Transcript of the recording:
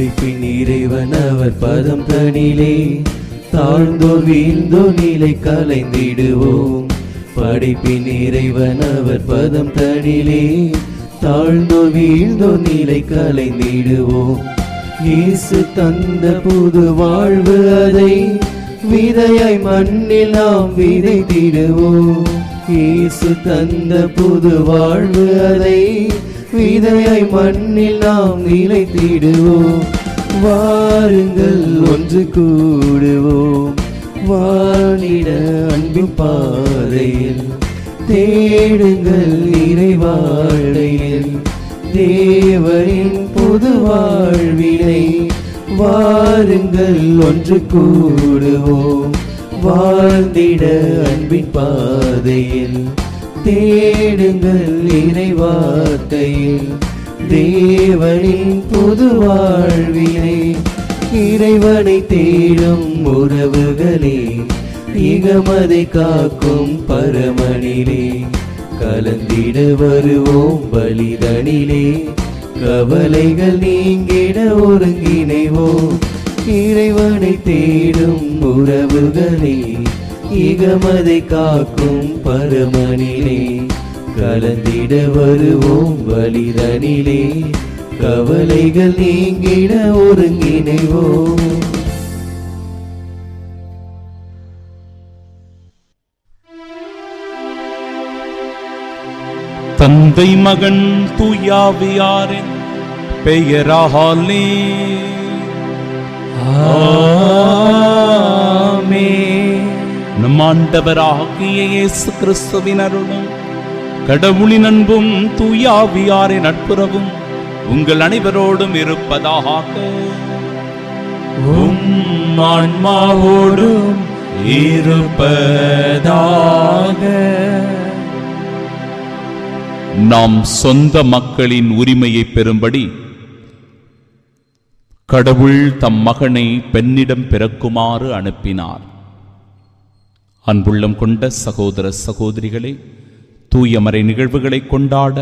படைப்பின் இறைவன் அவர் பதம் தனிலே தாழ்ந்தோர் வீழ்ந்தோர் நிலை கலைந்திடுவோம். படைப்பின் இறைவன் அவர் பதம் தனிலே தாழ்ந்தோர் வீழ்ந்தோர் நிலை கலைந்திடுவோம். இயேசு தந்த புது வாழ்வு அதை விதையாய் மண்ணில் நாம் விதைத்திடுவோம். இயேசு தந்த புது வாழ்வு அதை விதையாய் மண்ணில் நாம் நிலைத்திடுவோம். வாருங்கள் ஒன்று கூடுவோம், வானிட அன்பின் பாதையில் தேடுங்கள் இறைவாழ்வில் தேவரின் புது வாழ்வினை. வாருங்கள் ஒன்று கூடுவோம், வாழ்ந்திட அன்பின் பாதையில் தேடுங்கள் இறைவார்த்தையில் தேவனின் புது வாழ்வினை. இறைவனை தேடும் உறவுகளே, இகமதை காக்கும் பரமனிலே கலந்திட வருவோம் பலிதனிலே. கவலைகள் நீங்கிட ஒருங்கிணைவோம். இறைவனை தேடும் உறவுகளே, இகமதை காக்கும் பரமனிலே கலந்திட வருவோம் பலிதனிலே. கவலைகள் நீங்கிட ஒருங்கிணைவோம். தந்தை மகன் தூயாவியாரின் பெயராலே ஆமென். நம் ஆண்டவராகிய இயேசு கிறிஸ்துவின் அருளும் கடவுளின் அன்பும் தூயாவியாரின் நட்புறவும் உங்கள் அனைவரோடும் இருப்பதாக. உம் ஆன்மாவோடும் இருப்பதாக. நாம் சொந்த மக்களின் உரிமையை பெறும்படி கடவுள் தம் மகனை பெண்ணிடம் பிறக்குமாறு அனுப்பினார். அன்புள்ளம் கொண்ட சகோதர சகோதரிகளே, தூயமறை நிகழ்வுகளை கொண்டாட